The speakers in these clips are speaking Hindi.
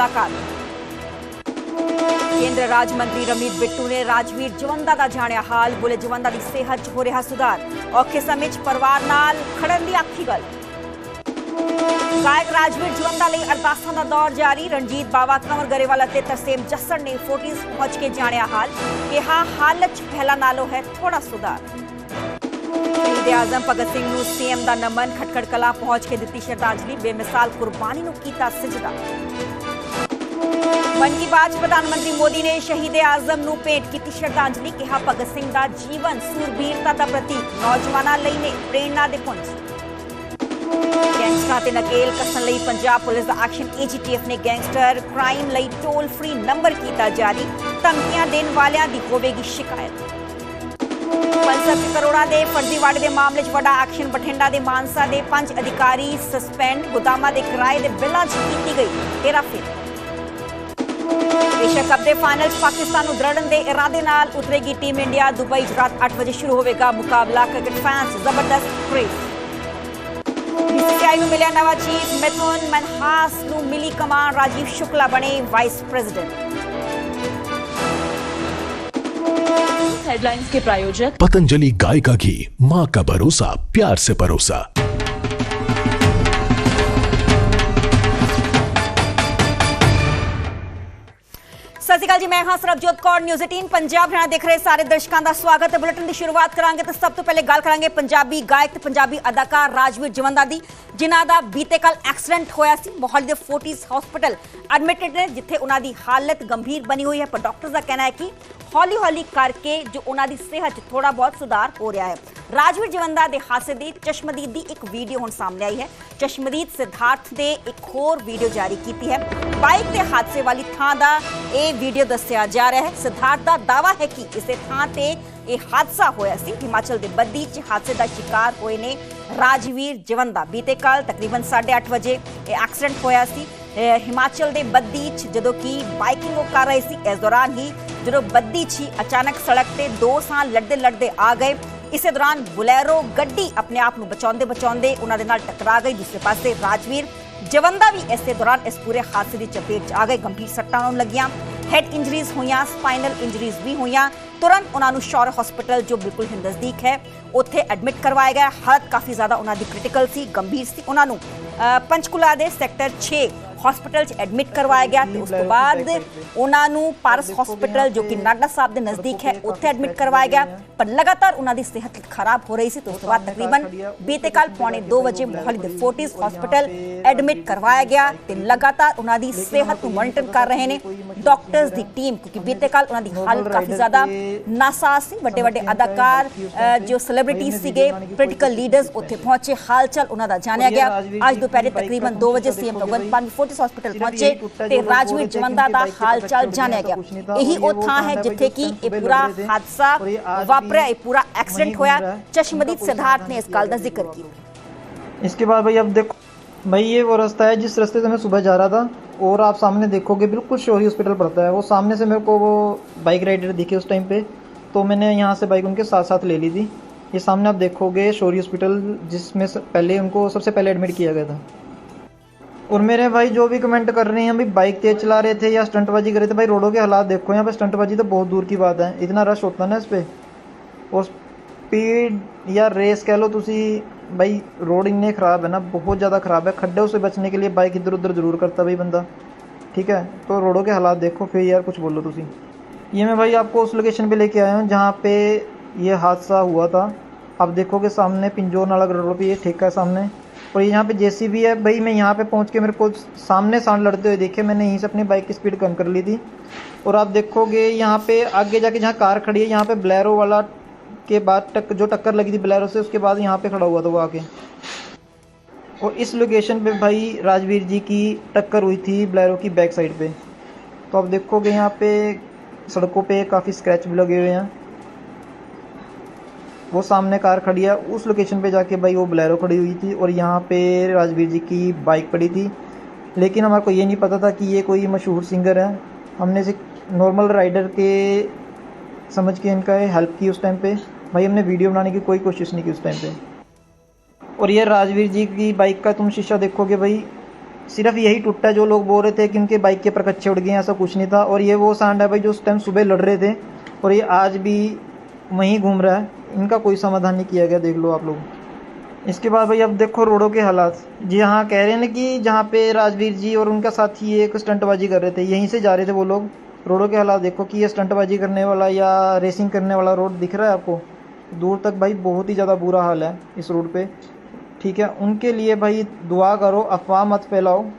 मुलाकात। केंद्र राज्य मंत्री रमनीत बिट्टू ने राजवीर जवंदा का जानिया हाल, बोले जवंदा की सेहत हो रहा सुधार, औखे समय परिवार नाल खड़न की आखी गल। गायक राजवीर जवंदा लई अरदासां दा दौर जारी, रणजीत बावा, कंवर गरेवाला ते तरसेम जस्सर ने फोर्टिस पहुंच के जानिया हाल, कहा हालत पहला नालों है थोड़ा सुधार। शहीद आजम भगत सिंह नूं सीएम दा नमन, खटखड़ कलां पहुंच के दित्ती श्रद्धांजलि, बेमिसाल कुर्बानी नूं कीता सिजदा। मन की बात प्रधानमंत्री मोदी ने शहीद आजम नूं भेंट की श्रद्धांजलि, कहा भगत सिंह दा जीवन सूरबीरता दा प्रतीक, नौजवानां लई ने प्रेरणा दे पुंज। गैंगस्टर ते नकेल कसन लई पंजाब पुलिस दा एक्शन, एजीटीएफ ने गैंगस्टर क्राइम लई टोल फ्री नंबर कीता जारी, धमकियां देण वालियां दी होवेगी शिकायत। 65 करोड़ के फर्जीवाड़े के मामले वड्डा एक्शन, बठिंडा के मानसा के 5 अधिकारी सस्पेंड, गोदामां के किराए के बिलों की गई हेराफेरी। एशिया कप के फाइनल पाकिस्तान को दड़न के इरादे नाल उतरेगी टीम इंडिया, दुबई रात 8 बजे शुरू होगा मुकाबला, क्रिकेट फैंस जबरदस्त क्रेज। बीसीसीआई को मिले नवा चीफ, मिथुन मनहास को मिली कमान, राजीव शुक्ला बने वाइस प्रेसिडेंट। हेडलाइंस के प्रायोजक पतंजलि गाय का घी, माँ का भरोसा, प्यार से परोसा। सत श्री अकाल जी, मैं हाँ सरबजोत कौर, न्यूज़ 18 पंजाब हरियाणा देख रहे सारे दर्शकों का स्वागत है। बुलेटिन की शुरुआत करांगे तो सब तो पहले गल करांगे पंजाबी गायक ते पंजाबी अदाकार राजवीर जवंदा दी, जिन्हां दा बीते कल एक्सीडेंट होया सी। मोहाली दे फोर्टिस हॉस्पिटल एडमिटेड ने, जिथे उन्हां दी हालत गंभीर बनी हुई है, पर डॉक्टर्स का कहना है कि हौली हौली करके जो उन्हां दी सेहत थोड़ा बहुत सुधार हो रहा है। राजवीर जवंदा दे हादसे दी चश्मदीद दी एक वीडियो हुण सामने आई है। चश्मदीद सिद्धार्थ ने एक होर वीडियो जारी की है। बाइक के हादसे वाली थां दा ये वीडियो दस्सिया जा रहा है। सिद्धार्थ का दावा है कि इसे थां ते ये हादसा होया सी। हिमाचल के बद्दी च हादसे का शिकार होए ने राजवीर जवंदा। बीते कल तकरीबन 8:30 बजे एक्सीडेंट होया सी हिमाचल के बद्दी च, जदों कि बाइकिंग वो कर रहे सी। इस दौरान ही जो बद्दी च अचानक सड़क से 2 साल लड़ते लड़ते आ गए। इस दौरान बुलैरो गड्डी अपने आप को बचाते बचाते उन्होंने नाल टकरा गई। दूसरे पासे राजवीर जवंदा भी इस दौरान इस पूरे हादसे की चपेट च आ गए। गंभीर सट्टां लगियां, हैड इंजरीज हुई, स्पाइनल इंजरीज भी हुई। तुरंत उन्होंने शौर्य हॉस्पिटल जो बिल्कुल ही नज़दीक है उत्थे एडमिट करवाया गया। हालत काफ़ी ज़्यादा उन्होंने क्रिटिकल सी, गंभीर सी। उन्होंने पंचकुला के सैक्टर 6 हॉस्पिटल एडमिट करवाया गया। तो उसके बाद उन्होंने पारस हॉस्पिटल जो कि नाडा साहब के नज़दीक है उत्थे एडमिट करवाया गया, पर लगातार उन्होंने सेहत खराब हो रही थी। तो उसके बाद तकरीबन बीते कल 1:45 बजे मोहाली के फोर्टिस हॉस्पिटल एडमिट करवाया गया। तो लगातार उन्होंने सेहत को मॉनिटर कर रहे हैं डॉक्टर्स की टीम, क्योंकि बीते कल उन्होंने हालत काफ़ी ज़्यादा नासाज सी। बड़े बड़े अदाकार जो सेलिब्रिटीज सीगे, पोलिटिकल लीडर्स उत्थे पहुंचे, हाल चाल उन्होंने जानिया गया। आज दोपहर तकरीबन 2 बजे सीएम भगवंत मान फोर्टिस हॉस्पिटल पहुंचे ते राजवीर जवंदा दा हाल चाल जानिया गया। यही वो थां है जिथे कि ये पूरा हादसा वापरिया, ये पूरा एक्सीडेंट होया। चश्मदीद सिद्धार्थ ने इस गल का जिक्र किया। इसके बाद भाई अब देखो भाई, ये वो रास्ता है जिस रास्ते से मैं सुबह जा रहा था, और आप सामने देखोगे बिल्कुल शौर्य हॉस्पिटल पड़ता है। वो सामने से मेरे को वो बाइक राइडर दिखे उस टाइम पे, तो मैंने यहाँ से बाइक उनके साथ साथ ले ली थी। ये सामने आप देखोगे शौर्य हॉस्पिटल, जिसमें पहले उनको सबसे पहले एडमिट किया गया था। और मेरे भाई जो भी कमेंट कर रहे हैं भाई बाइक तेज चला रहे थे या स्टंटबाजी कर रहे थे, भाई रोडों के हालात देखो। यहाँ पे स्टंटबाजी तो बहुत दूर की बात है, इतना रश होता है ना इस पर। और स्पीड या रेस कह लो तुसी, भाई रोड इन्ने ख़राब है ना, बहुत ज़्यादा ख़राब है। खड्डों से बचने के लिए बाइक इधर उधर ज़रूर करता भाई बंदा, ठीक है। तो रोडों के हालात देखो, फिर यार कुछ बोलो तुसी। ये मैं भाई आपको उस लोकेशन पे लेके आया हूँ जहाँ पे ये हादसा हुआ था। आप देखोगे सामने पिंजोर नाला रोड पे ये ठेका है सामने, और यहाँ पे जेसीबी है। भाई मैं यहाँ पे पहुँच के मेरे को सामने सांड लड़ते हुए देखे, मैंने यहीं से अपनी बाइक की स्पीड कम कर ली थी। और आप देखोगे यहाँ पे आगे जाके जहाँ कार खड़ी है, यहाँ पे ब्लेरो वाला के बाद जो टक्कर लगी थी ब्लेरो से, उसके बाद यहाँ पे खड़ा हुआ था वो आके। और इस लोकेशन पे भाई राजवीर जी की टक्कर हुई थी ब्लेरो की बैक साइड पे। तो आप देखोगे यहाँ पे सड़कों पे काफ़ी स्क्रैच भी लगे हुए हैं। वो सामने कार खड़ी है, उस लोकेशन पे जाके भाई वो ब्लेरो खड़ी हुई थी, और यहाँ पे राजवीर जी की बाइक पड़ी थी। लेकिन हमारे को ये नहीं पता था कि ये कोई मशहूर सिंगर है। हमने से नॉर्मल राइडर के समझ के इनका हेल्प की उस टाइम पे। भाई हमने वीडियो बनाने की कोई कोशिश नहीं की उस टाइम पे। और ये राजवीर जी की बाइक का तुम शीशा देखोगे भाई, सिर्फ यही टूटा है। जो लोग बोल रहे थे कि उनके बाइक के परखच्चे उड़ गए, ऐसा कुछ नहीं था। और ये वो सांड है भाई जो उस टाइम सुबह लड़ रहे थे और ये आज भी वहीं घूम रहा है। इनका कोई समाधान नहीं किया गया, देख लो आप लोग। इसके बाद भाई अब देखो रोडों के हालात। जी हाँ, कह रहे हैं ना कि जहाँ पे राजवीर जी और उनका साथी एक स्टंटबाजी कर रहे थे, यहीं से जा रहे थे वो लोग। रोडों के हालात देखो कि ये स्टंटबाजी करने वाला या रेसिंग करने वाला रोड दिख रहा है आपको दूर तक। भाई बहुत ही ज़्यादा बुरा हाल है इस रोड पे, ठीक है। उनके लिए भाई दुआ करो, अफवाह मत फैलाओ।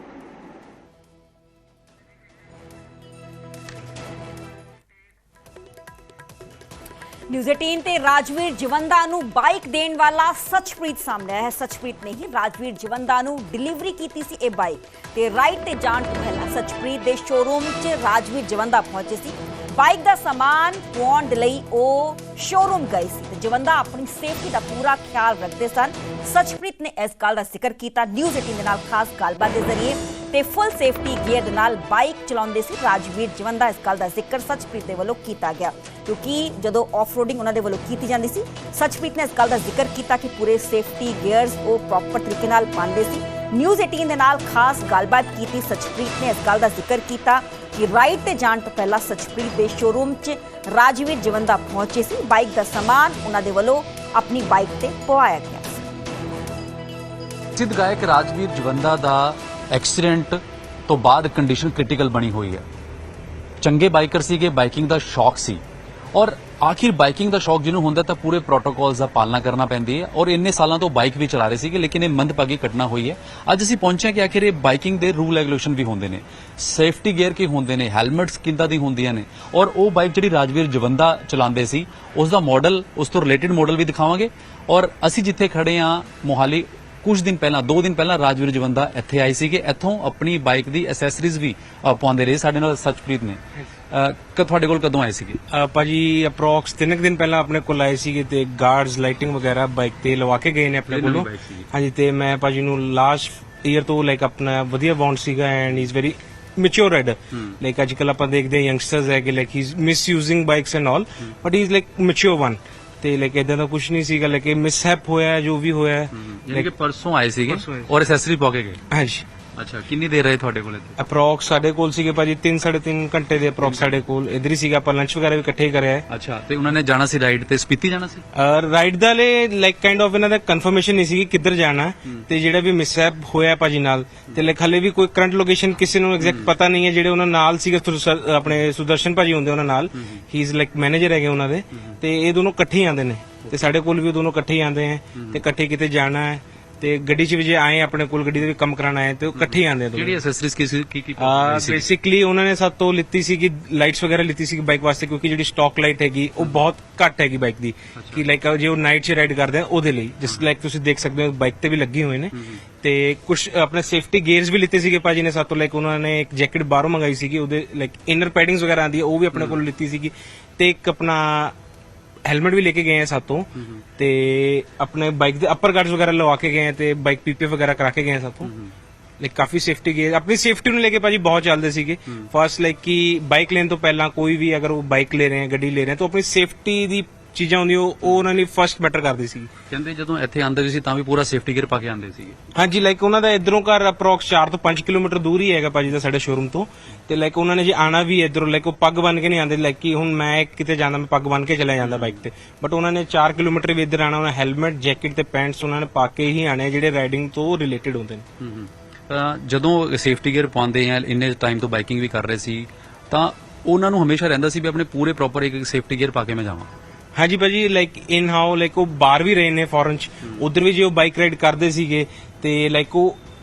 न्यूज़ 18 ਤੇ ਰਾਜਵੀਰ ਜਵੰਦਾ ਨੂੰ ਬਾਈਕ ਦੇਣ ਵਾਲਾ ਸਚਪ੍ਰੀਤ ਸਾਹਮਣੇ ਆਇਆ ਹੈ। ਸਚਪ੍ਰੀਤ ਨੇ ਹੀ ਰਾਜਵੀਰ ਜਵੰਦਾ ਨੂੰ ਡਿਲੀਵਰੀ ਕੀਤੀ ਸੀ ਇਹ ਬਾਈਕ ਤੇ ਰਾਈਡ ਤੇ ਜਾਣ ਤੋਂ ਪਹਿਲਾਂ ਸਚਪ੍ਰੀਤ ਦੇ ਸ਼ੋਰੂਮ 'ਚ ਰਾਜਵੀਰ ਜਵੰਦਾ ਪਹੁੰਚੇ ਸੀ। ਬਾਈਕ ਦਾ ਸਮਾਨ ਪਾਉਣ ਦੇ ਲਈ ਉਹ ਸ਼ੋਰੂਮ ਗਏ ਸੀ ਤੇ ਜਵੰਦਾ ਆਪਣੀ ਸੇਫਟੀ ਦਾ ਪੂਰਾ ਖਿਆਲ ਰੱਖਦੇ ਸਨ। ਸਚਪ੍ਰੀਤ ਨੇ ਇਸ ਗੱਲ ਦਾ ਜ਼ਿਕਰ ਕੀਤਾ ਨਿਊਜ਼ 18 ਦੇ ਨਾਲ ਖਾਸ ਗੱਲਬਾਤ ਦੇ ਜ਼ਰੀਏ ਤੇ ਫੁੱਲ ਸੇਫਟੀ ਗੀਅਰ ਦੇ ਨਾਲ ਬਾਈਕ ਚਲਾਉਂਦੇ ਸੀ ਰਾਜਵੀਰ ਜਵੰਦਾ। ਇਸ ਗੱਲ ਦਾ ਜ਼ਿਕਰ ਸਚਪ੍ਰੀਤ ਦੇ ਵੱਲੋਂ ਕੀਤਾ ਗਿਆ ਕਿਉਂਕਿ ਜਦੋਂ ਆਫ ਰੋਡਿੰਗ ਉਹਨਾਂ ਦੇ ਵੱਲੋਂ ਕੀਤੀ ਜਾਂਦੀ ਸੀ, ਸਚਪ੍ਰੀਤ ਨੇ ਇਸ ਗੱਲ ਦਾ ਜ਼ਿਕਰ ਕੀਤਾ ਕਿ ਪੂਰੇ ਸੇਫਟੀ ਗੀਅਰਸ ਉਹ ਪ੍ਰੋਪਰ ਤਰੀਕੇ ਨਾਲ ਪਾਉਂਦੇ ਸੀ। ਨਿਊਜ਼ 18 ਦੇ ਨਾਲ ਖਾਸ ਗੱਲਬਾਤ ਕੀਤੀ ਸਚਪ੍ਰੀਤ ਨੇ ਇਸ ਗੱਲ ਦਾ ਜ਼ਿਕਰ ਕੀਤਾ ਕਿ ਰਾਈਡ ਤੇ ਜਾਣ ਤੋਂ ਪਹਿਲਾਂ ਸਚਪ੍ਰੀਤ ਦੇ ਸ਼ੋਰੂਮ 'ਚ ਰਾਜਵੀਰ ਜਵੰਦਾ ਪਹੁੰਚੇ ਸੀ। ਬਾਈਕ ਦਾ ਸਮਾਨ ਉਹਨਾਂ ਦੇ ਵੱਲੋਂ ਆਪਣੀ ਬਾਈਕ ਤੇ ਪਵਾਇਆ ਗਿਆ ਸੀ। ਪ੍ਰਸਿੱਧ ਗਾਇਕ ਰਾਜਵੀਰ ਜਵੰਦਾ ਦਾ ਐਕਸੀਡੈਂਟ ਤੋਂ ਬਾਅਦ ਕੰਡੀਸ਼ਨ ਕ੍ਰਿਟੀਕਲ ਬਣੀ ਹੋਈ ਹੈ। ਚੰਗੇ ਬਾਈਕਰ ਸੀਗੇ, ਬਾਈਕਿੰਗ ਦਾ ਸ਼ੌਕ ਸੀ ਔਰ ਆਖਿਰ ਬਾਈਕਿੰਗ ਦਾ ਸ਼ੌਕ ਜਿਹਨੂੰ ਹੁੰਦਾ ਤਾਂ ਪੂਰੇ ਪ੍ਰੋਟੋਕੋਲਸ ਦਾ ਪਾਲਣਾ ਕਰਨਾ ਪੈਂਦੀ ਹੈ ਔਰ ਇੰਨੇ ਸਾਲਾਂ ਤੋਂ ਬਾਈਕ ਵੀ ਚਲਾ ਰਹੇ ਸੀਗੇ ਲੇਕਿਨ ਇਹ ਮੰਦਭਾਗੀ ਘਟਨਾ ਹੋਈ ਹੈ। ਅੱਜ ਅਸੀਂ ਪਹੁੰਚੇ ਕਿ ਆਖਿਰ ਇਹ ਬਾਈਕਿੰਗ ਦੇ ਰੂਲ ਰੈਗੂਲੇਸ਼ਨ ਵੀ ਹੁੰਦੇ ਨੇ, ਸੇਫਟੀ ਗੇਅਰ ਕੀ ਹੁੰਦੇ ਨੇ, ਹੈਲਮਟਸ ਕਿੱਦਾਂ ਦੀ ਹੁੰਦੀਆਂ ਨੇ ਔਰ ਉਹ ਬਾਈਕ ਜਿਹੜੀ ਰਾਜਵੀਰ ਜਵੰਦਾ ਚਲਾਉਂਦੇ ਸੀ ਉਸ ਦਾ ਮਾਡਲ, ਉਸ ਤੋਂ ਰਿਲੇਟਡ ਮਾਡਲ ਵੀ ਦਿਖਾਵਾਂਗੇ। ਔਰ ਅਸੀਂ ਜਿੱਥੇ ਖੜੇ ਹਾਂ ਮੋਹਾਲੀ, ਕੁਝ ਦਿਨ ਪਹਿਲਾਂ 2 ਦਿਨ ਪਹਿਲਾਂ ਰਾਜਵੀਰ ਜਵੰਦਾ ਇੱਥੇ ਆਏ ਸੀਗੇ। ਇੱਥੋਂ ਆਪਣੀ ਬਾਈਕ ਦੀ ਐਸੈਸਰੀਜ਼ ਵੀ ਪਾਉਂਦੇ ਰਹੇ। ਸਾਡੇ ਨਾਲ ਸਚਪ੍ਰੀਤ ਨੇ ਤੁਹਾਡੇ ਕੋਲ ਕਦੋਂ ਆਏ ਸੀਗੇ? ਭਾਜੀ ਅਪਰੋਕਸ 3 ਦਿਨ ਪਹਿਲਾਂ ਆਪਣੇ ਕੋਲ ਆਏ ਸੀਗੇ ਤੇ ਗਾਰਡਸ ਲਾਈਟਿੰਗ ਵਗੈਰਾ ਬਾਈਕ ਤੇ ਲਵਾ ਕੇ ਗਏ ਨੇ ਆਪਣੇ ਕੋਲੋਂ। ਹਾਂਜੀ, ਤੇ ਮੈਂ ਭਾਜੀ ਨੂੰ ਲਾਸਟ ਈਅਰ ਤੋਂ ਲਾਈਕ ਆਪਣਾ ਵਧੀਆ ਬੌਂਡ ਸੀਗਾ and he is very mature rider. Like ਅੱਜ ਕੱਲ ਆਪਾਂ ਦੇਖਦੇ ਹਾਂ ਯੰਗਸਟਰਸ ਹੈ ਕਿ like he is misusing bikes and all but he is like mature one. ਤੇ ਲਾਈਕ ਇਦਾਂ ਦਾ ਕੁਝ ਨਹੀਂ ਸੀਗਾ, ਲਾਈਕ ਮਿਸਹੈਪ ਹੋਇਆ ਜੋ ਵੀ ਹੋਇਆ। ਯਾਨੀ ਕਿ ਪਰਸੋਂ ਆਏ ਸੀਗੇ ਔਰ ਐਸੈਸਰੀ ਪਾ ਕੇ ਗਏ? ਹਾਂਜੀ। ਅੱਛਾ, ਕਿੰਨੀ ਦੇਰ ਰਹੇ ਤੁਹਾਡੇ ਕੋਲ ਇੱਥੇ? ਅਪਰੋਕਸ ਸਾਡੇ ਕੋਲ ਸੀਗੇ ਭਾਜੀ 3-3.5 ਘੰਟੇ ਦੇ ਅਪਰੋਕਸ ਸਾਡੇ ਕੋਲ ਇਧਰ ਹੀ ਸੀਗਾ। ਆਪਾਂ ਲੰਚ ਵਗੈਰਾ ਵੀ ਇਕੱਠੇ ਹੀ ਕਰਿਆ ਹੈ। ਅੱਛਾ, ਤੇ ਉਹਨਾਂ ਨੇ ਜਾਣਾ ਸੀ ਰਾਈਡ ਤੇ, ਸਪੀਤੀ ਜਾਣਾ ਸੀ? ਰਾਈਡ ਦਾ ਲਾਈਕ ਕਾਈਂਡ ਆਫ ਇਹਨਾਂ ਦਾ ਕਨਫਰਮੇਸ਼ਨ ਨਹੀਂ ਸੀ ਕਿ ਕਿੱਧਰ ਜਾਣਾ ਤੇ ਜਿਹੜਾ ਵੀ ਮਿਸਹੈਪ ਹੋਇਆ ਭਾਜੀ ਨਾਲ ਤੇ ਲਾਈਕ ਹਲੇ ਵੀ ਕੋਈ ਕਰੰਟ ਲੋਕੇਸ਼ਨ ਕਿਸੇ ਨੂੰ ਐਗਜ਼ੈਕਟ ਪਤਾ ਨਹੀਂ ਹੈ। ਜਿਹੜੇ ਉਹਨਾਂ ਨਾਲ ਸੀਗੇ ਆਪਣੇ ਸੁਦਰਸ਼ਨ ਭਾਜੀ ਹੁੰਦੇ ਉਹਨਾਂ ਨਾਲ, ਹੀ ਇਜ਼ ਲਾਈਕ ਮੈਨੇਜਰ ਹੈਗੇ ਉਹਨਾਂ ਦੇ ਤੇ ਇਹ ਦੋਨੋਂ ਇਕੱਠੇ ਹੀ ਆਉਂਦੇ ਨੇ ਤੇ ਸਾਡੇ ਕੋਲ ਵੀ ਦੋਨੋਂ ਇਕੱਠੇ ਹੀ ਆਉਂਦੇ ਹੈ ਤੇ ਇਕੱਠੇ ਕਿਤੇ ਜਾਣਾ ਹੈ ਤੇ ਗੱਡੀ 'ਚ ਵੀ ਜੇ ਆਏ ਆਪਣੇ ਕੋਲ ਗੱਡੀ ਦੇ ਵੀ ਕੰਮ ਕਰਾਣਾ ਹੈ ਤੇ ਉਹ ਇਕੱਠੇ ਹੀ ਆਉਂਦੇ ਆ। ਜਿਹੜੀ ਐਸੈਸਰੀਜ਼ ਕੀ ਬੇਸਿਕਲੀ ਉਹਨਾਂ ਨੇ ਸਾਡੇ ਤੋਂ ਲਿੱਤੀ ਸੀ ਕਿ ਲਾਈਟਸ ਵਗੈਰਾ ਲਿੱਤੀ ਸੀ ਬਾਈਕ ਵਾਸਤੇ ਕਿਉਂਕਿ ਜਿਹੜੀ ਸਟਾਕ ਲਾਈਟ ਹੈਗੀ ਉਹ ਬਹੁਤ ਘੱਟ ਹੈਗੀ ਬਾਈਕ ਦੀ ਕਿ ਲਾਈਕ ਜੇ ਉਹ ਨਾਈਟ 'ਚ ਰਾਈਡ ਕਰਦੇ ਆ ਉਹਦੇ ਲਈ ਜਿਸ ਲਾਈਕ ਤੁਸੀਂ ਦੇਖ ਸਕਦੇ ਹੋ ਬਾਈਕ ਤੇ ਵੀ ਲੱਗੇ ਹੋਏ ਨੇ। ਤੇ ਕੁਝ ਆਪਣੇ ਸੇਫਟੀ ਗੇਅਰਸ ਵੀ ਲਿੱਤੇ ਸੀਗੇ ਭਾਜੀ ਨੇ ਸਾਡੇ ਤੋਂ। ਲਾਈਕ ਉਹਨਾਂ ਨੇ ਇੱਕ ਜੈਕਟ ਬਾਹਰੋਂ ਮੰਗਾਈ ਸੀਗੀ, ਉਹਦੇ ਲਾਈਕ ਇਨਰ ਪੈਡਿੰਗਸ ਵਗੈਰਾ ਆਉਂਦੀ ਹੈ ਉਹ ਵੀ ਆਪਣੇ ਕੋਲ ਲਿੱਤੀ ਸੀਗੀ ਤੇ ਇੱਕ ਆਪਣਾ ਹੈਲਮਟ ਵੀ ਲੈ ਕੇ ਗਏ ਆ ਸਾਤੋਂ ਤੇ ਆਪਣੇ ਬਾਈਕ ਦੇ ਅਪਰ ਗਾਰਡਸ ਵਗੈਰਾ ਲਵਾ ਕੇ ਗਏ ਆ ਤੇ ਬਾਈਕ ਪੀਪੀ ਵਗੈਰਾ ਕਰਾ ਕੇ ਗਏ ਆ ਸਾਤੋਂ। ਲਾਈਕ ਕਾਫੀ ਸੇਫਟੀ ਗਏ, ਆਪਣੀ ਸੇਫਟੀ ਨੂੰ ਲੈ ਕੇ ਭਾਜੀ ਬਹੁਤ ਚੱਲਦੇ ਸੀਗੇ। ਫਸਟ ਲਾਈਕ ਕਿ ਬਾਈਕ ਲੈਣ ਤੋਂ ਪਹਿਲਾਂ ਕੋਈ ਵੀ ਅਗਰ ਉਹ ਬਾਈਕ ਲੈ ਰਹੇ ਆ, ਗੱਡੀ ਲੈ ਰਹੇ ਆ ਤਾਂ ਆਪਣੀ ਸੇਫਟੀ ਦੀ ਚੀਜ਼ਾਂ ਹੁੰਦੀਆਂ ਉਹ ਉਹਨਾਂ ਨੇ ਫਸਟ ਮੈਟਰ ਕਰਦੀ ਸੀ। ਕਹਿੰਦੇ ਜਦੋਂ ਇੱਥੇ ਆਉਂਦੇ ਸੀ ਤਾਂ ਵੀ ਪੂਰਾ ਸੇਫਟੀ ਗੇਅਰ ਪਾ ਕੇ ਆਉਂਦੇ ਸੀਗੇ? ਹਾਂਜੀ, ਲਾਈਕ ਉਹਨਾਂ ਦਾ ਇਧਰੋਂ ਘਰ ਅਪਰੋਕਸ 4 ਤੋਂ 5 ਕਿਲੋਮੀਟਰ ਦੂਰ ਹੀ ਹੈਗਾ ਭਾਜੀ ਦਾ ਸਾਡੇ ਸ਼ੋਰੂਮ ਤੋਂ ਤੇ ਲਾਈਕ ਉਹਨਾਂ ਨੇ ਜੇ ਆਣਾ ਵੀ ਇਧਰੋਂ ਲਾਈਕ ਉਹ ਪੱਗ ਬੰਨ ਕੇ ਨਹੀਂ ਆਉਂਦੇ। ਲਾਈਕ ਕਿ ਹੁਣ ਮੈਂ ਕਿਤੇ ਜਾਂਦਾ ਮੈਂ ਪੱਗ ਬੰਨ ਕੇ ਚਲਾ ਜਾਂਦਾ ਬਾਈਕ ਤੇ, ਬਟ ਉਹਨਾਂ ਨੇ 4 ਕਿਲੋਮੀਟਰ ਵੀ ਇੱਧਰ ਆਣਾ। ਉਹਨਾਂ ਹੈਲਮਟ, ਜੈਕਟ ਤੇ ਪੈਂਟਸ ਉਹਨਾਂ ਨੇ ਪਾ ਕੇ ਹੀ ਆਣੇ ਜਿਹੜੇ ਰਾਈਡਿੰਗ ਤੋਂ ਰਿਲੇਟਡ ਹੁੰਦੇ ਨੇ। ਜਦੋਂ ਸੇਫਟੀ ਗੇਅਰ ਪਾਉਂਦੇ ਆ, ਇੰਨੇ ਟਾਈਮ ਤੋਂ ਬਾਈਕਿੰਗ ਵੀ ਕਰ ਰਹੇ ਸੀ ਤਾਂ ਉਹਨਾਂ ਨੂੰ ਹਮੇਸ਼ਾ ਰਹਿੰਦਾ ਸੀ ਵੀ ਆਪਣੇ ਪੂਰੇ ਪ੍ਰੋਪਰ ਇੱਕ ਸੇਫਟੀ ਗੇਅਰ ਪਾ ਕੇ ਮੈਂ ਜਾਵਾਂ। ਹਾਂਜੀ ਭਾਜੀ, ਲਾਈਕ ਇਨ ਹਾਊ ਲਾਈਕ ਉਹ ਬਾਹਰ ਵੀ ਰਹੇ ਨੇ ਫੋਰਨ ਚ, ਉਧਰ ਵੀ ਜੇ ਉਹ ਬਾਈਕ ਰਾਈਡ ਕਰਦੇ ਸੀਗੇ ਤੇ ਲਾਈਕ ਉਹ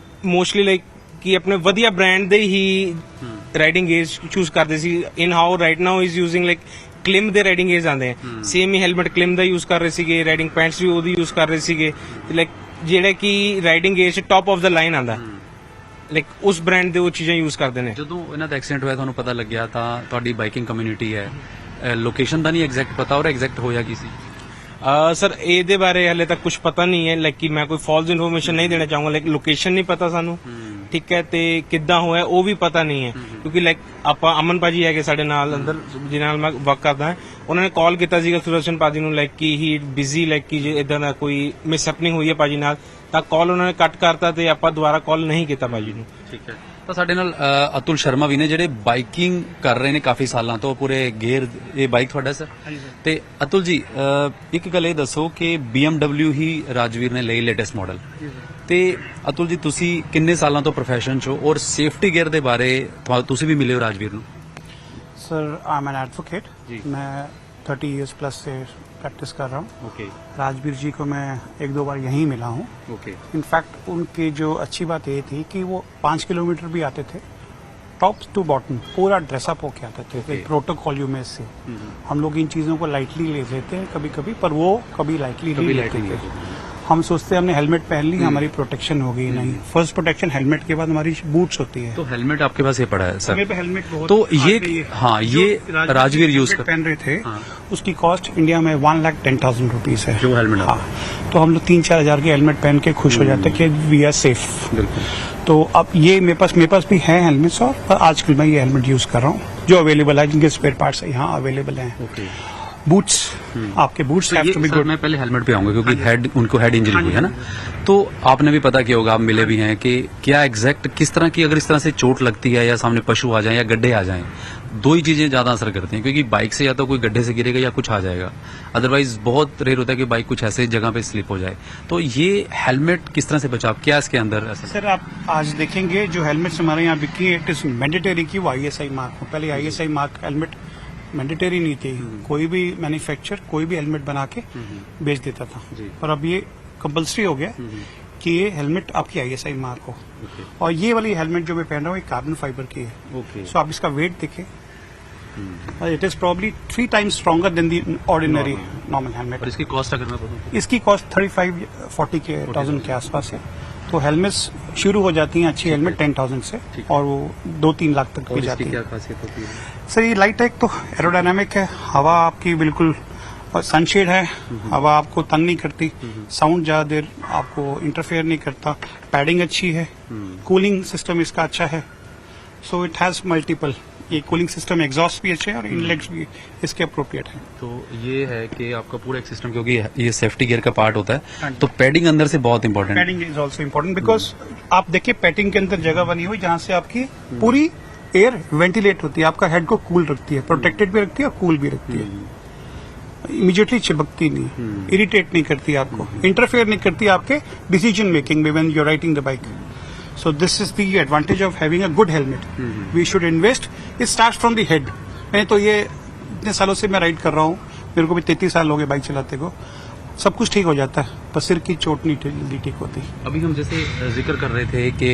ਮੋਸਟਲੀ ਲਾਈਕ ਕਿ ਆਪਣੇ ਵਧੀਆ ਬ੍ਰਾਂਡ ਦੇ ਹੀ ਰਾਈਡਿੰਗ ਗੇਅਰਸ ਚੂਜ਼ ਕਰਦੇ ਸੀ। In how right now is using like Klim ਦੇ ਰਾਈਡਿੰਗ ਗੇਅਰਸ ਆਉਂਦੇ ਆ, ਸੇਮ ਹੀ ਹੈਲਮਟ ਕਲਿਮ ਦਾ ਯੂਜ਼ ਕਰ ਰਹੇ ਸੀਗੇ, ਰਾਈਡਿੰਗ ਪੈਂਟਸ ਵੀ ਉਹਦੀ ਯੂਜ਼ ਕਰ ਰਹੇ ਸੀਗੇ ਤੇ ਲਾਈਕ ਜਿਹੜਾ ਕਿ ਰਾਈਡਿੰਗ ਗੇਅਰ ਚ ਟੌਪ ਆਫ ਦਾ ਲਾਈਨ ਆਉਂਦਾ ਲਾਈਕ ਉਸ ਬ੍ਰਾਂਡ ਦੇ ਉਹ ਚੀਜ਼ਾਂ ਯੂਜ਼ ਕਰਦੇ ਨੇ। ਜਦੋਂ ਇਹਨਾਂ ਦਾ ਐਕਸੀਡੈਂਟ ਹੋਇਆ ਤੁਹਾਨੂੰ ਪਤਾ ਲੱਗਿਆ ਤਾਂ ਤੁਹਾਡੀ ਬਾਈਕਿੰਗ ਕਮਿਊਨਿਟੀ ਹੈ, ਲੋਕੇਸ਼ਨ ਦਾ ਨਹੀਂ ਐਗਜ਼ੈਕਟ ਪਤਾ ਔਰ ਐਗਜ਼ੈਕਟ ਹੋਇਆ ਕੀ ਸੀ? ਸਰ ਇਹਦੇ ਬਾਰੇ ਹਲੇ ਤੱਕ ਕੁਝ ਪਤਾ ਨਹੀਂ ਹੈ, ਲਾਈਕ ਕਿ ਮੈਂ ਕੋਈ ਫਾਲਸ ਇਨਫੋਰਮੇਸ਼ਨ ਨਹੀਂ ਦੇਣਾ ਚਾਹੂੰਗਾ। ਲਾਈਕ ਲੋਕੇਸ਼ਨ ਨਹੀਂ ਪਤਾ ਸਾਨੂੰ, ਠੀਕ ਹੈ, ਤੇ ਕਿੱਦਾਂ ਹੋਇਆ ਉਹ ਵੀ ਪਤਾ ਨਹੀਂ ਹੈ ਕਿਉਂਕਿ ਲਾਈਕ ਆਪਾਂ ਅਮਨ ਭਾਜੀ ਹੈਗੇ ਸਾਡੇ ਨਾਲ ਅੰਦਰ ਜਿਹਨਾਂ ਨਾਲ ਮੈਂ ਵਰਕ ਕਰਦਾ, ਉਹਨਾਂ ਨੇ ਕਾਲ ਕੀਤਾ ਸੀਗਾ ਸੁਦਰਸ਼ਨ ਭਾਜੀ ਨੂੰ ਲਾਈਕ ਕਿ ਹੀ ਬਿਜ਼ੀ, ਲਾਈਕ ਕਿ ਜੇ ਇਦਾਂ ਦਾ ਕੋਈ ਮਿਸਹੈਪਨਿੰਗ ਹੋਈ ਹੈ ਭਾਜੀ ਨਾਲ ਤਾਂ ਕਾਲ ਉਹਨਾਂ ਨੇ ਕੱਟ ਕਰਤਾ ਤੇ ਆਪਾਂ ਦੁਬਾਰਾ ਕਾਲ ਨਹੀਂ ਕੀਤਾ ਭਾਜੀ ਨੂੰ। ਠੀਕ ਹੈ। ਤਾਂ ਸਾਡੇ ਨਾਲ ਅਤੁਲ ਸ਼ਰਮਾ ਵੀ ਨੇ ਜਿਹੜੇ ਬਾਈਕਿੰਗ ਕਰ ਰਹੇ ਨੇ ਕਾਫੀ ਸਾਲਾਂ ਤੋਂ ਪੂਰੇ ਗੇਅਰ। ਇਹ ਬਾਈਕ ਤੁਹਾਡਾ ਸਰ? ਤੇ ਅਤੁਲ ਜੀ ਇੱਕ ਗੱਲ ਇਹ ਦੱਸੋ ਕਿ BMW ਹੀ ਰਾਜਵੀਰ ਨੇ ਲਈ ਲੇਟੈਸਟ ਮਾਡਲ, ਤੇ ਅਤੁਲ ਜੀ ਤੁਸੀਂ ਕਿੰਨੇ ਸਾਲਾਂ ਤੋਂ ਪ੍ਰੋਫੈਸ਼ਨ 'ਚ ਹੋ ਔਰ ਸੇਫਟੀ ਗੇਅਰ ਦੇ ਬਾਰੇ ਤੁਸੀਂ ਵੀ ਮਿਲੇ ਹੋ ਰਾਜਵੀਰ ਨੂੰ? Sir I am an advocate. मैं 30 इयर्स प्लस से प्रैक्टिस कर रहा हूँ। ओके राजवीर जी को मैं 1-2 बार यहीं मिला हूँ। ओके इनफैक्ट उनकी जो अच्छी बात ये थी कि वो 5 किलोमीटर भी आते थे, टॉप टू बॉटम पूरा ड्रेसअप होके आते थे। Okay. प्रोटोकॉल में से हम लोग इन चीज़ों को लाइटली ले लेते हैं कभी कभी, पर वो कभी लाइटली नहीं लेते थे। हम सोचते हैं हमने हेलमेट पहन ली हमारी प्रोटेक्शन हो गई, नहीं। फर्स्ट प्रोटेक्शन हेलमेट के बाद हमारी बूट्स होती है। तो हेलमेट आपके पास ये पड़ा है सर? मेरे पे हेलमेट बहुत तो ये आज भी है। हाँ जो ये राजवीर यूज कर पहन रहे थे हाँ। उसकी कॉस्ट इंडिया में 1,10,000 रुपीज है। जो हेलमेट हाँ, तो हम लोग 3-4 हजार के हेलमेट पहन के खुश हो जाते हैं कि वी आर सेफ। बिल्कुल। तो अब ये मेरे पास भी है हेलमेट्स, और आजकल मैं ये हेलमेट यूज कर रहा हूँ जो अवेलेबल है, जिनके स्पेयर पार्ट्स यहाँ अवेलेबल हैं। ओके। बूट्स, आपके बूट्स तो हैव ये टू बी सर गुड। मैं पहले हेलमेट पे आऊंगा क्योंकि उनको हेड इंजरी हुई है ना, तो आपने भी पता किया होगा, आप मिले भी हैं, कि क्या एग्जैक्ट किस तरह की अगर इस तरह से चोट लगती है या सामने पशु आ जाए या गड्ढे आ जाएं, दो ही चीजें ज्यादा असर करती हैं। क्योंकि बाइक से या तो कोई गड्ढे से गिरेगा या कुछ आ जाएगा, अदरवाइज बहुत रेयर होता है कि बाइक कुछ ऐसे जगह पे स्लिप हो जाए। तो ये हेलमेट किस तरह से बचाव, क्या इसके अंदर ऐसा? सर आप आज देखेंगे जो हेलमेट्स हमारे यहाँ बिकी है, इट इज मैंडेटरी की वो ISI मार्क हो। पहले ISI मार्क हेलमेट मैंडेटरी नहीं थी, कोई भी मैन्युफैक्चर कोई भी हेलमेट बना के बेच देता था, पर अब ये कंपलसरी हो गया कि ये हेलमेट आपकी ISI मार्क हो। और ये वाली हेलमेट जो मैं पहन रहा हूँ ये कार्बन फाइबर की है। ओके। सो आप इसका वेट देखें, it is probably 3 times stronger than the ordinary normal helmet. और इसकी कॉस्ट अगर मैं बताऊं? इसकी कॉस्ट 35-40,000 के आसपास है। तो हेलमेट्स शुरू हो जाती हैं अच्छी हेलमेट 10,000 से, और वो 2-3 लाख तक भी जाती है। क्या खासियत होती है सर ये लाइट है, एक तो एरोडायनामिक है, हवा आपकी बिल्कुल सनशेड है, हवा आपको तंग नहीं करती, साउंड ज्यादा देर आपको इंटरफेयर नहीं करता, पैडिंग अच्छी है, कूलिंग सिस्टम इसका अच्छा है। सो इट हैज मल्टीपल, ये कूलिंग सिस्टम एग्जॉस्ट भी अच्छे हैं और इनलेट्स भी इसके अप्रोप्रिएट है। तो ये है कि आपका पूरा एक सिस्टम, क्योंकि ये सेफ्टी गियर का पार्ट होता है, तो पैडिंग अंदर से बहुत इंपॉर्टेंट है। Padding is also important because आप देखिए पैडिंग के अंदर जगह बनी हुई जहाँ से आपकी पूरी एयर वेंटिलेट होती है, आपका हेड को कूल रखती है, प्रोटेक्टेड भी रखती है और कूल भी रखती है। इमीडिएटली चिपकती नहीं, इरिटेट नहीं करती आपको, इंटरफेयर नहीं करती आपके डिसीजन मेकिंग में when you are riding the bike. So this is the advantage of having a good helmet. We should invest. It starts from the head. मैं तो ये इतने सालों से मैं राइड कर रहा हूँ, मेरे को भी 33 साल हो गए बाइक चलाते को, सब कुछ ठीक हो जाता है, पर सिर की चोट नहीं जल्दी ठीक होती। अभी हम जैसे जिक्र कर रहे थे कि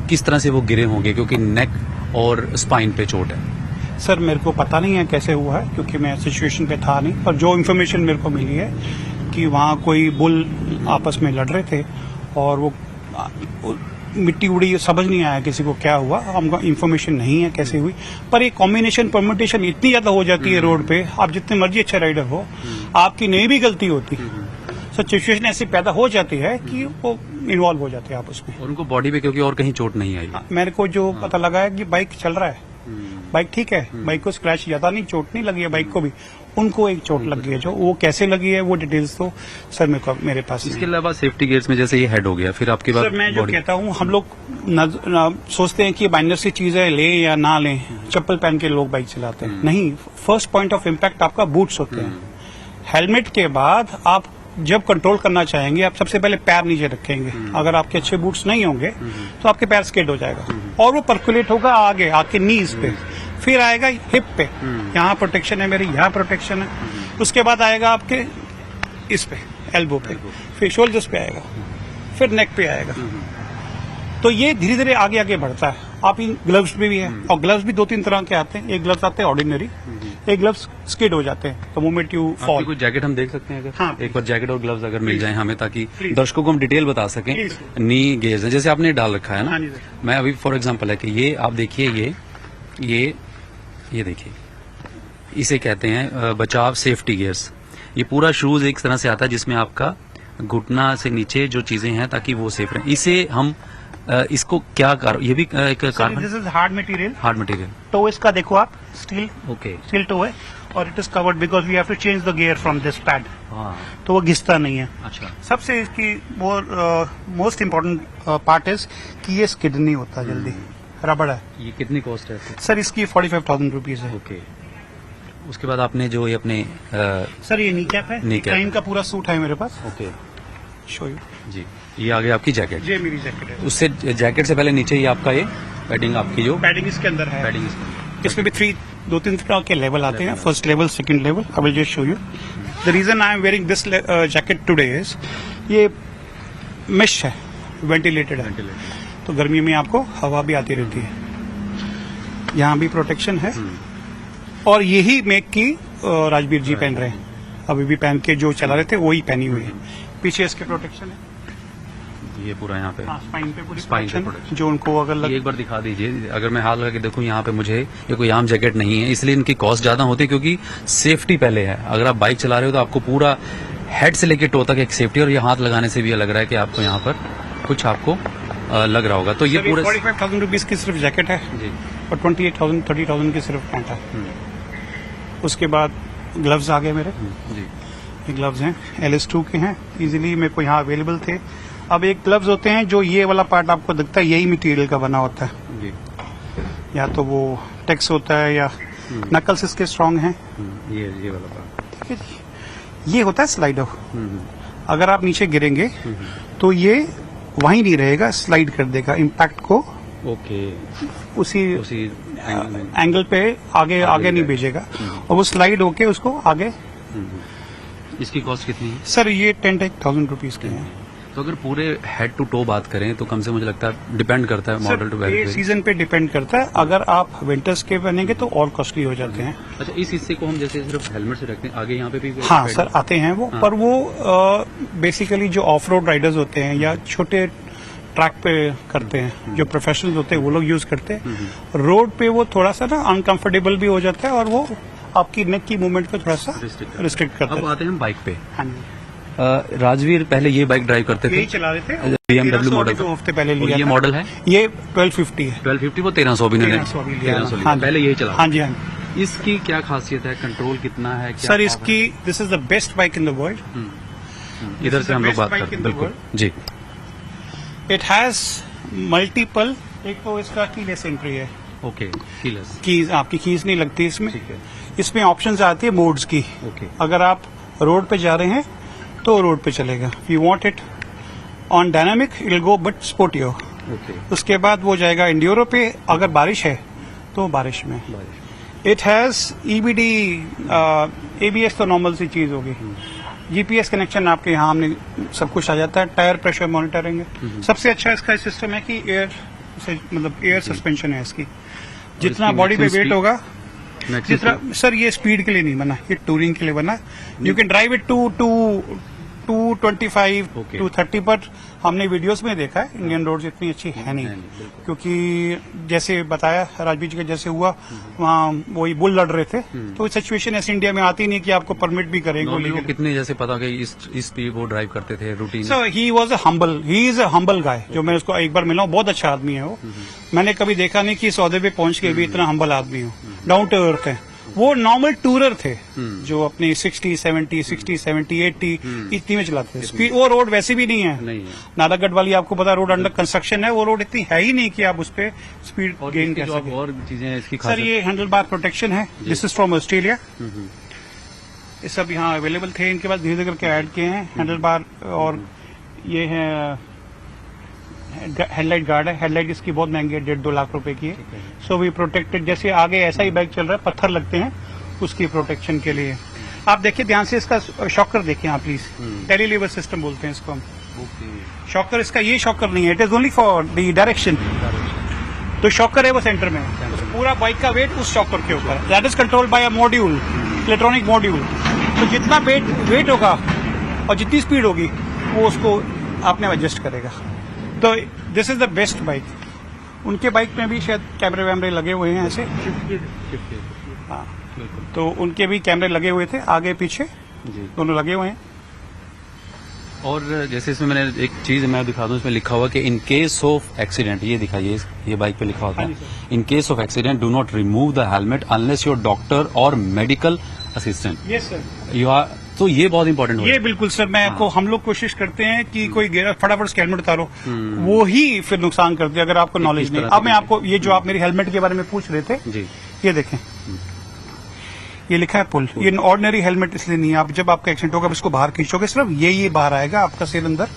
किस तरह से वो गिरे होंगे, क्योंकि नेक और स्पाइन पे चोट है। सर मेरे को पता नहीं है कैसे हुआ है, क्योंकि मैं सिचुएशन पे था नहीं, पर जो इन्फॉर्मेशन मेरे को मिली है कि वहाँ कोई बुल आपस में लड़ रहे थे और वो मिट्टी उड़ी, समझ नहीं आया किसी को क्या हुआ, हमको इन्फॉर्मेशन नहीं है कैसे हुई, पर ये कॉम्बिनेशन परम्यूटेशन इतनी ज्यादा हो जाती है रोड पे, आप जितने मर्जी अच्छे राइडर हो, आपकी नहीं भी गलती होती, सिचुएशन ऐसी पैदा हो जाती है कि वो इन्वॉल्व हो जाते हैं आप उसमें। और उनको बॉडी पे क्योंकि और कहीं चोट नहीं आई। मेरे को जो पता लगा है कि बाइक चल रहा है, बाइक ठीक है, बाइक को स्क्रैच ज्यादा नहीं, चोट नहीं लगी है बाइक को भी, उनको एक चोट लगी है, जो वो कैसे लगी है वो डिटेल्स तो सर मेरे पास इसके अलावा सेफ्टी गियर्स में जैसे ये हेड हो गया, फिर आपके बाद सर मैं जो कहता हूँ, हम लोग सोचते हैं कि बाइंडर से चीजें लें या ना लें, चप्पल पहन के लोग बाइक चलाते हैं, नहीं, फर्स्ट पॉइंट ऑफ इम्पैक्ट आपका बूट्स होते हैं। हेलमेट के बाद आप जब कंट्रोल करना चाहेंगे आप सबसे पहले पैर नीचे रखेंगे, अगर आपके अच्छे बूट्स नहीं होंगे तो आपके पैर स्किड हो जाएगा और वो पर्कुलेट होगा आगे आपके नीज पे, फिर आएगा हिप पे, यहाँ प्रोटेक्शन है मेरी, यहाँ प्रोटेक्शन है, उसके बाद आएगा आपके इस पे एल्बो पे, फिर शोल्डर्स पे आएगा, फिर नेक पे आएगा। तो ये धीरे धीरे आगे आगे बढ़ता है। आप इन ग्लव्स में भी है, और ग्लव्स भी 2-3 तरह के आते हैं, एक ग्लव्स आते हैं ऑर्डिनरी, एक ग्लव्स स्किड हो जाते हैं तो मोमेंट यू फॉल। कोई जैकेट हम देख सकते हैं अगर? हाँ, एक बार जैकेट और ग्लव्स अगर मिल जाए हमें, ताकि दर्शकों को हम डिटेल बता सकें। नी गेज है जैसे आपने डाल रखा है ना, मैं अभी फॉर एग्जांपल है कि ये आप देखिए, ये देखिए, इसे कहते हैं बचाव सेफ्टी गियर्स। ये पूरा शूज एक तरह से आता है जिसमें आपका घुटना से नीचे जो चीजें हैं ताकि वो सेफ रहे। इसे हम इसको क्या ये भी एक carbon this is hard material. Hard material. Toe इसका देखो आप, स्टील ओके। स्टील टो है और it is covered because we have to change the gear from this pad, हाँ तो वो घिसता नहीं है। अच्छा। सबसे इसकी वो मोस्ट इम्पोर्टेंट पार्ट इज कि ये स्किड नहीं होता जल्दी, रबड़ है। ये कितनी कॉस्ट है इसकी? सर इसकी 45,000 रुपीज है। ओके। उसके बाद आपने जो ये अपने सर ये नी कैप है, Knee cap। टाइम का पूरा सूट है मेरे पास। ओके शो यू, जी, ये आ गई आपकी जैकेट। ये मेरी जैकेट है। उससे जैकेट से पहले नीचे ये आपका ये पैडिंग आपकी जो पैडिंग इसके अंदर है। पैडिंग इसमें भी दो तीन तरह के लेवल आते हैं, first level, second level. I will just show you. The reason I am wearing this jacket today is ये मेश है, वेंटिलेटेड है, तो गर्मी में आपको हवा भी आती रहती है। यहाँ भी प्रोटेक्शन है और यही मेक की राजवीर जी पहन रहे हैं, अभी भी पहन के जो चला रहे थे वही पहनी हुई है। पीछे इसके प्रोटेक्शन है, ये पूरा यहाँ पे स्पाइन पे पूरी स्पाइन पे protection, protection। जो उनको अगर ये एक बार दिखा दीजिए। अगर मैं हाथ लगा के देखूं यहाँ पे मुझे ये कोई आम जैकेट नहीं है, इसलिए इनकी कॉस्ट ज्यादा होती है क्योंकि सेफ्टी पहले है। अगर आप बाइक चला रहे हो तो आपको पूरा हेड से लेके टो तक एक सेफ्टी, और ये हाथ लगाने से भी ये लग रहा है कि आपको यहाँ पर कुछ आपको लग रहा होगा। तो ये पूरे 45,000 रुपीज की सिर्फ जैकेट है जी। और 28,000 30,000 की सिर्फ पैंट है। उसके बाद ग्लव्स आ गए मेरे, जी ये ग्लव्स हैं LS2 के हैं, इजीली मेरे को यहाँ अवेलेबल थे। अब एक ग्लव्स होते हैं जो ये वाला पार्ट आपको दिखता है, यही मटेरियल का बना होता है, जी। या तो वो टेक्स होता है या नकल्स इसके स्ट्रांग हैं। ये वाला पार्ट ठीक है जी। ये होता है स्लाइडर, अगर आप नीचे गिरेंगे तो ये वहीं नहीं रहेगा, स्लाइड कर देगा इम्पैक्ट को, ओके उसी उसी एंगल पे आगे नहीं भेजेगा, और वो स्लाइड होके उसको आगे। इसकी कॉस्ट कितनी है? सर ये 10,000 रुपीज के हैं। तो अगर पूरे हेड टू टो बात करें तो कम से मुझे लगता है डिपेंड करता है मॉडल टू सर ये वेरिएट। सीजन पे डिपेंड करता है, अगर आप विंटर्स के पहनेंगे तो और कॉस्टली हो जाते हैं। अच्छा, इस हिस्से को हम जैसे सिर्फ हेलमेट से रखते हैं, आगे यहाँ पे भी हाँ सर आते हैं वो, पर वो बेसिकली जो ऑफ रोड राइडर्स होते हैं या छोटे ट्रैक पे करते हैं, जो प्रोफेशनल्स होते हैं वो लोग यूज करते हैं। रोड पे वो थोड़ा सा ना अनकंफर्टेबल भी हो जाता है और वो आपकी नेक की मूवमेंट को थोड़ा सा रिस्ट्रिक्ट करता अब है। आते हैं हम बाइक पे। हाँ जी, राजवीर पहले ये बाइक ड्राइव करते थे, यही चला रहे थे, BMW मॉडल। 2 हफ्ते पहले और लिया ये था। मॉडल है ये 1250 है। 1250, वो 1300 भी नहीं 1300 भी लिया। 1300 हाँ जी। पहले यही चला। हाँ जी हाँ जी। इसकी क्या खासियत है, कंट्रोल कितना है, क्या सर इसकी this is the best bike in the world. इधर से हम लोग best बात bike करते हैं, in the बिल्कुल world। जी। इट हैज मल्टीपल, एक तो इसका कीलेस एंट्री है, ओके, कीलेस, कीज आपकी कीज नहीं लगती इसमें। ठीक है। इसमें ऑप्शंस आती है मोड्स की। ओके। अगर आप रोड पे जा रहे हैं तो रोड पे चलेगा, you want it on dynamic it will go but स्पोर्टियो। Okay, उसके बाद वो जाएगा इंड्योरो पे, अगर बारिश है तो बारिश में। इट हैज EBD, ABS तो नॉर्मल सी चीज होगी। GPS कनेक्शन आपके यहाँ हमने सब कुछ आ जाता है, टायर प्रेशर मॉनिटरिंग है। सबसे अच्छा इसका सिस्टम है कि एयर से मतलब एयर सस्पेंशन है इसकी, जितना इसकी बॉडी पे maximum वेट speed? होगा Maximum जितना। सर ये स्पीड के लिए नहीं बना, ये टूरिंग के लिए बना। You can drive it to 225 Okay. 230, पर हमने वीडियोस में देखा है इंडियन रोड्स इतनी अच्छी है नहीं, बिल्कुल। क्योंकि जैसे बताया राजवीर जी का जैसे हुआ वहाँ वही बुल लड़ रहे थे, तो सिचुएशन ऐसे इंडिया में आती नहीं कि आपको परमिट भी करेंगे वो Normally वो लेकिन। कितने जैसे पता कि इस स्पीड वो ड्राइव करते थे routine. So he was he is a humble गाय, जो मैं उसको एक बार मिला हूँ, बहुत अच्छा आदमी है वो। मैंने कभी देखा नहीं कि सौदे पे पहुंच के भी इतना हम्बल आदमी हो, डाउन टू अर्थ है। वो नॉर्मल टूरर थे जो अपने 60 70 80 इतनी में चलाते थे। स्पीड वो रोड वैसे भी नहीं है, नहीं है। नालागढ़ वाली आपको पता रोड अंडर कंस्ट्रक्शन है, वो रोड इतनी है ही नहीं कि आप उस पर स्पीड और गेन इसकी कर जो आप सकें। और चीजें हैं इसकी सर खासियत। ये हैंडल बार प्रोटेक्शन है, दिस इज फ्रॉम ऑस्ट्रेलिया। ये सब यहाँ अवेलेबल थे, इनके पास धीरे धीरे करके ऐड किए हैं हैंडल बार। और ये है हेडलाइट गार्ड है, हेडलाइट इसकी बहुत महंगी है, 1.5-2 लाख रुपए की है। सो वी प्रोटेक्टेड, जैसे आगे ऐसा ही बाइक चल रहा है, पत्थर लगते हैं उसकी प्रोटेक्शन के लिए। आप देखिए ध्यान से, इसका शॉकर देखिए आप प्लीज, टेलीलीवर सिस्टम बोलते हैं इसको हम। शॉकर इसका ये शॉकर नहीं है, it is only for the direction. तो शॉकर है वो सेंटर में, तो पूरा बाइक का वेट उस शॉकर के ऊपर, that is controlled by a module, electronic module. तो जितना वेट होगा और जितनी स्पीड होगी वो उसको आपने एडजस्ट करेगा। तो this is the best bike. उनके बाइक में भी शायद कैमरे वैमरे लगे हुए हैं ऐसे, हाँ, तो उनके भी कैमरे लगे हुए थे आगे पीछे, दोनों लगे हुए हैं। और जैसे इसमें मैंने एक चीज मैं दिखा दूं, इसमें लिखा हुआ कि इन केस ऑफ एक्सीडेंट, ये दिखाइए, ये बाइक पे लिखा होता है, in case of accident do not remove the helmet unless your doctor और medical assistant. Yes sir, you are, तो ये बहुत इंपॉर्टेंट ये बिल्कुल सर, मैं आपको, हम लोग कोशिश करते हैं कि कोई गिरा फटाफट से हेलमेट उतारो, वो ही फिर नुकसान करते हैं अगर आपको नॉलेज नहीं। अब मैं आपको ये जो आप मेरी हेलमेट के बारे में पूछ रहे थे जी, ये देखें, ये लिखा है पुल, ये ऑर्डिनरी हेलमेट इसलिए नहीं है, आप जब आपका एक्सीडेंट होगा इसको बाहर खींचोगे सिर्फ ये बाहर आएगा, आपका सिर अंदर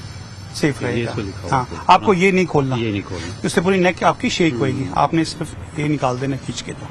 सेफ रहेगा। हाँ, आपको ये नहीं खोलना, ये नहीं खोलना, इससे पूरी नेक आपकी शेक होगी, आपने सिर्फ ये निकाल देना खींच के। तो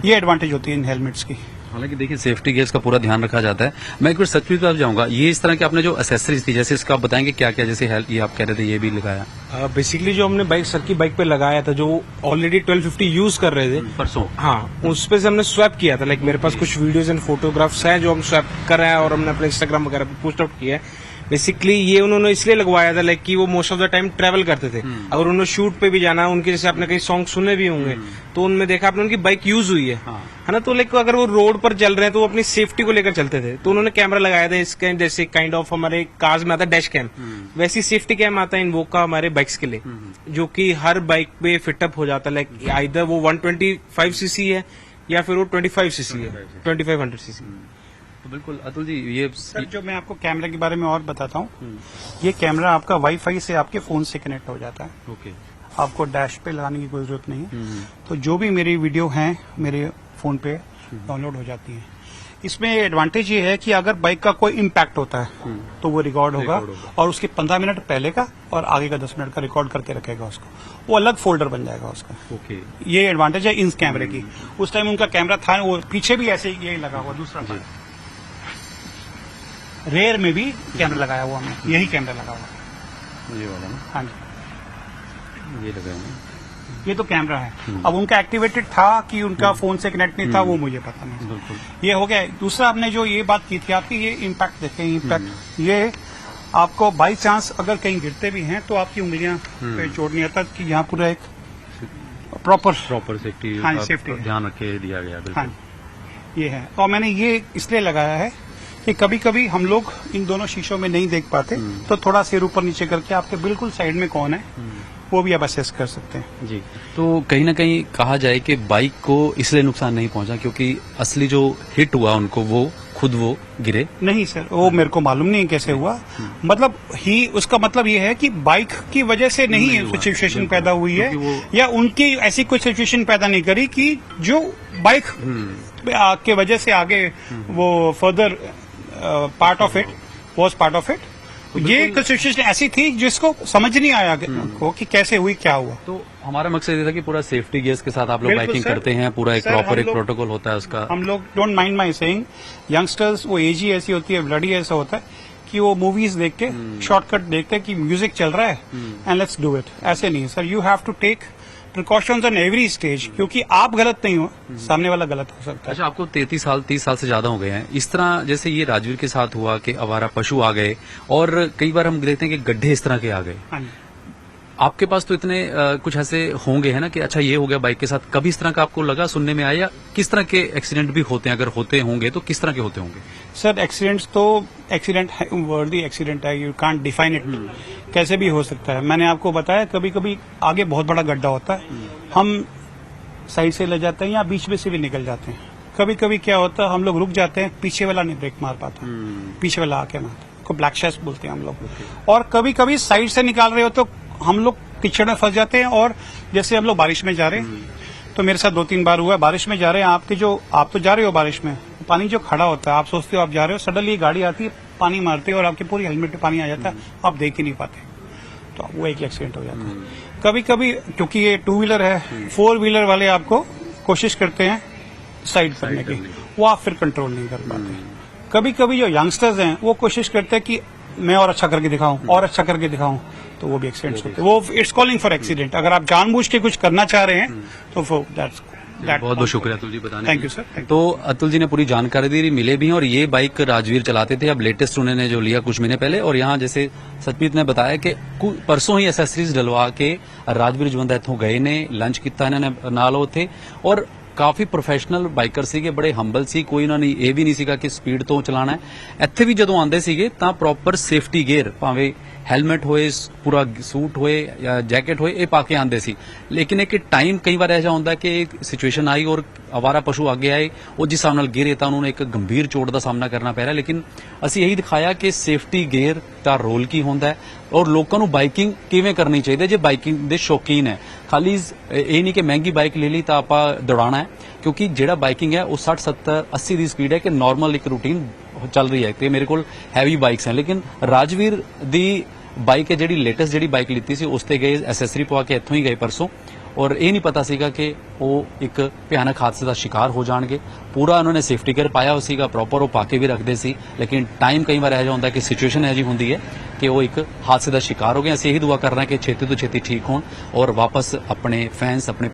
ये एडवांटेज होती है इन हेलमेट्स की। हालांकि देखिए सेफ्टी गेयर्स का पूरा ध्यान रखा जाता है। मैं एक बार सचमुच पे आप जाऊंगा, ये इस तरह के आपने जो एसेसरीज थी, जैसे इसका आप बताएंगे क्या क्या, जैसे ये आप कह रहे थे ये भी लगाया बेसिकली जो हमने बाइक सर की बाइक पे लगाया था, जो ऑलरेडी 1250 यूज कर रहे थे परसों, हाँ, उस पे से हमने स्वैप किया था। लाइक मेरे पास कुछ वीडियोस एंड फोटोग्राफ्स हैं जो हम स्वैप कर रहे हैं और हमने अपने इंस्टाग्राम वगैरह पे पोस्ट आउट किया है। बेसिकली ये उन्होंने इसलिए लगवाया था लाइक कि वो most of the time travel करते थे, अगर उन्होंने शूट पे भी जाना, उनके जैसे आपने कई सॉन्ग सुने भी होंगे तो उनमें देखा आपने उनकी बाइक यूज हुई है ना, तो लाइक अगर वो रोड पर चल रहे हैं तो वो अपनी सेफ्टी को लेकर चलते थे, तो उन्होंने कैमरा लगाया था इसके, जैसे काइंड ऑफ हमारे कार्स में आता है डैश कैम, वैसी सेफ्टी कैम आता है इनवोक का हमारे बाइक्स के लिए, जो कि हर बाइक पे फिटअप हो जाता है। लाइक आइदर वो 125 सीसी है या फिर वो 25 सीसी है, 2500 सीसी। तो बिल्कुल अतुल जी, ये सर जो मैं आपको कैमरे के बारे में और बताता हूँ, ये कैमरा आपका वाईफाई से आपके फोन से कनेक्ट हो जाता है, ओके, आपको डैश पे लगाने की कोई जरूरत नहीं है। तो जो भी मेरी वीडियो हैं मेरे फोन पे डाउनलोड हो जाती है। इसमें एडवांटेज ये है कि अगर बाइक का कोई इम्पैक्ट होता है तो वो रिकॉर्ड होगा और उसके 15 मिनट पहले का और आगे का 10 मिनट का रिकॉर्ड करके रखेगा उसको, वो अलग फोल्डर बन जाएगा उसका। ओके, ये एडवांटेज है इन कैमरे की। उस टाइम उनका कैमरा था, वो पीछे भी ऐसे ही यही लगा हुआ, दूसरा रेयर में भी कैमरा लगाया हुआ हमने, यही कैमरा लगा हुआ, ये वाला ना, हाँ जी, ये लगाया ना, ये तो कैमरा है। अब उनका एक्टिवेटेड था कि उनका फोन से कनेक्ट नहीं था, वो मुझे पता नहीं। बिल्कुल। ये हो गया। दूसरा आपने जो ये बात की थी आपकी, ये इम्पैक्ट देखें, इम्पैक्ट ये आपको बाई चांस अगर कहीं गिरते भी हैं तो आपकी उंगलियां पे चोट नहीं आता, कि यहाँ पूरा एक प्रॉपर सेफ्टी, हाँ, सेफ्टी ध्यान रखे दिया गया। हाँ, ये है। और मैंने ये इसलिए लगाया है कि कभी कभी हम लोग इन दोनों शीशों में नहीं देख पाते, तो थोड़ा सिर ऊपर नीचे करके आपके बिल्कुल साइड में कौन है वो भी आप असेस कर सकते हैं। जी, तो कहीं ना कहीं कहा जाए कि बाइक को इसलिए नुकसान नहीं पहुंचा क्योंकि असली जो हिट हुआ उनको वो खुद वो गिरे? नहीं सर, वो मेरे को मालूम नहीं कैसे हुआ। मतलब उसका मतलब ये है कि बाइक की वजह से नहीं सिचुएशन पैदा हुई है, या उनकी ऐसी कोई सिचुएशन पैदा नहीं करी कि जो बाइक के वजह से आगे वो further part of it was part of it. ये सिचुएशन ऐसी थी जिसको समझ नहीं आया को कि कैसे हुई, क्या हुआ। तो हमारा मकसद ये था कि पूरा सेफ्टी गियर्स के साथ आप लोग बाइकिंग करते हैं, पूरा एक प्रॉपर एक प्रोटोकॉल होता है उसका। हम लोग don't mind my saying, youngsters वो एज ही ऐसी होती है, ब्लडी ऐसा होता है कि वो मूवीज देख के शॉर्टकट देखते हैं कि म्यूजिक चल रहा है एंड लेट्स डू इट। ऐसे नहीं sir, you have to take precautions on every stage, क्योंकि आप गलत नहीं हो, सामने वाला गलत हो सकता है। अच्छा, आपको 30 साल से ज्यादा हो गए हैं। इस तरह जैसे ये राजवीर के साथ हुआ कि आवारा पशु आ गए, और कई बार हम देखते हैं कि गड्ढे इस तरह के आ गए। हाँ जी। आपके पास तो इतने कुछ ऐसे होंगे है ना कि अच्छा ये हो गया बाइक के साथ, कभी इस तरह का आपको लगा, सुनने में आया? किस तरह के एक्सीडेंट भी होते हैं, अगर होते होंगे तो किस तरह के होते होंगे? सर एक्सीडेंट्स तो एक्सीडेंट वर्दी एक्सीडेंट है, यू कांट डिफाइन इट, कैसे भी हो सकता है। मैंने आपको बताया कभी कभी आगे बहुत बड़ा गड्ढा होता है, हम साइड से ले जाते हैं या बीच में से भी निकल जाते हैं। कभी कभी क्या होता है, हम लोग रुक जाते हैं, पीछे वाला नहीं ब्रेक मार पाता, पीछे वाला आके मारता, को ब्लैक शैश बोलते हैं हम लोग। और कभी कभी साइड से निकाल रहे हो तो हम लोग कीचड़ में फंस जाते हैं। और जैसे हम लोग बारिश में जा रहे हैं, तो मेरे साथ 2-3 बार हुआ, बारिश में जा रहे हैं, आप तो जा रहे हो बारिश में, पानी जो खड़ा होता है, आप सोचते हो आप जा रहे हो, सडनली गाड़ी आती है, पानी मारती है और आपकी पूरी हेलमेट में पानी आ जाता है, आप देख ही नहीं पाते, तो वो एक एक्सीडेंट हो जाता है। कभी कभी क्योंकि ये 2 व्हीलर है, 4 व्हीलर वाले आपको कोशिश करते हैं साइड करने की, वो आप फिर कंट्रोल नहीं कर पाते। कभी कभी जो यंगस्टर्स हैं वो कोशिश करते हैं कि मैं और अच्छा करके दिखाऊं, और अच्छा करके दिखाऊं, तो वो भी एक्सीडेंट्स होते हैं। वो इट्स कॉलिंग फॉर एक्सीडेंट। अगर आप जानबूझ के कुछ करना चाह रहे हैं तो दैट्स बहुत बहुत शुक्रिया अतुल जी बताने। Thank you sir. तो अतुल जी ने पूरी जानकारी दी, मिले भी हैं, और ये बाइक राजवीर चलाते थे, अब लेटेस्ट उन्होंने जो लिया कुछ महीने पहले। और यहाँ जैसे सतपीत ने बताया कि परसों ही एसेसरीज डलवा के राजवीर जवंदा इथों गए ने, लंच किया इन्होंने नाल थे, और ਕਾਫੀ ਪ੍ਰੋਫੈਸ਼ਨਲ ਬਾਈਕਰ ਸੀਗੇ, ਬੜੇ ਹੰਬਲ ਸੀ, ਕੋਈ ਉਹਨਾਂ ਨੇ ਇਹ ਵੀ ਨਹੀਂ ਸੀਗਾ ਕਿ ਸਪੀਡ ਤੋਂ ਚਲਾਣਾ ਹੈ। ਇੱਥੇ ਵੀ ਜਦੋਂ ਆਉਂਦੇ ਸੀਗੇ ਤਾਂ ਪ੍ਰੋਪਰ ਸੇਫਟੀ ਗੇਅਰ, ਭਾਵੇਂ ਹੈਲਮਟ ਹੋਏ, ਪੂਰਾ ਸੂਟ ਹੋਏ ਜਾਂ ਜੈਕਟ ਹੋਏ, ਇਹ ਪਾ ਕੇ ਆਉਂਦੇ ਸੀ। ਲੇਕਿਨ ਇੱਕ ਟਾਈਮ ਕਈ ਵਾਰ ਐਸਾ ਹੁੰਦਾ ਕਿ ਸਿਚੁਏਸ਼ਨ ਆਈ ਔਰ ਅਵਾਰਾ ਪਸ਼ੂ ਅੱਗੇ ਆਏ, ਉਹ ਜਿਸ ਹਿਸਾਬ ਨਾਲ ਗਿਰੇ ਤਾਂ ਉਹਨਾਂ ਨੂੰ ਇੱਕ ਗੰਭੀਰ ਚੋਟ ਦਾ ਸਾਹਮਣਾ ਕਰਨਾ ਪੈ ਰਿਹਾ। ਲੇਕਿਨ ਅਸੀਂ ਇਹੀ ਦਿਖਾਇਆ ਕਿ ਸੇਫਟੀ ਗੇਅਰ ਦਾ ਰੋਲ ਕੀ ਹੁੰਦਾ ਹੈ ਔਰ ਲੋਕਾਂ ਨੂੰ ਬਾਈਕਿੰਗ ਕਿਵੇਂ ਕਰਨੀ ਚਾਹੀਦੀ ਹੈ ਜੇ ਬਾਈਕਿੰਗ ਦੇ ਸ਼ੌਕੀਨ ਹੈ। ਖਾਲੀ ਇਹ ਨਹੀਂ ਕਿ ਮਹਿੰਗੀ ਬਾਈਕ ਲੈ ਲਈ ਤਾਂ ਆਪਾਂ ਦੌੜਾਣਾ ਹੈ, ਕਿਉਂਕਿ ਜਿਹੜਾ ਬਾਈਕਿੰਗ ਹੈ ਉਹ 60 70 80 ਦੀ ਸਪੀਡ ਹੈ ਕਿ ਨਾਰਮਲ ਇੱਕ ਰੂਟੀਨ ਚੱਲ ਰਹੀ ਹੈ ਤੇ ਮੇਰੇ ਕੋਲ ਹੈਵੀ ਬਾਈਕਸ ਹਨ। ਲੇਕਿਨ ਰਾਜਵੀਰ ਦੀ ਬਾਈਕ ਹੈ ਜਿਹੜੀ ਲੇਟੈਸਟ ਜਿਹੜੀ ਬਾਈਕ ਲਿੱਤੀ ਸੀ ਉਸ ਤੇ ਗਏ, ਐਸੈਸਰੀ ਪਵਾ ਕੇ ਇੱਥੋਂ ਹੀ ਗਏ ਪਰਸੋਂ, ਔਰ ਇਹ ਨਹੀਂ ਪਤਾ ਸੀਗਾ ਕਿ ਉਹ ਇੱਕ ਭਿਆਨਕ ਹਾਦਸੇ ਦਾ ਸ਼ਿਕਾਰ ਹੋ ਜਾਣਗੇ। ਪੂਰਾ ਉਹਨਾਂ ਨੇ ਸੇਫਟੀ ਗੇਅਰ ਪਾਇਆ ਹੋਇਆ ਸੀਗਾ, ਪ੍ਰੋਪਰ ਉਹ ਪਾ ਕੇ ਵੀ ਰੱਖਦੇ ਸੀ, ਲੇਕਿਨ ਟਾਈਮ ਕਈ ਵਾਰ ਇਹੋ ਜਿਹਾ ਹੁੰਦਾ ਕਿ ਸਿਚੁਏਸ਼ਨ ਇਹੋ ਜਿਹੀ ਹੁੰਦੀ ਹੈ ਕਿ ਉਹ ਇੱਕ ਹਾਦਸੇ ਦਾ ਸ਼ਿਕਾਰ ਹੋ ਗਏ। ਅਸੀਂ ਇਹੀ ਦੁਆ ਕਰ ਰਹੇ ਹਾਂ ਕਿ ਛੇਤੀ ਤੋਂ ਛੇਤੀ ਠੀਕ ਹੋਣ ਔਰ ਵਾਪਸ ਆਪਣੇ ਫੈਨਸ, ਆਪਣੇ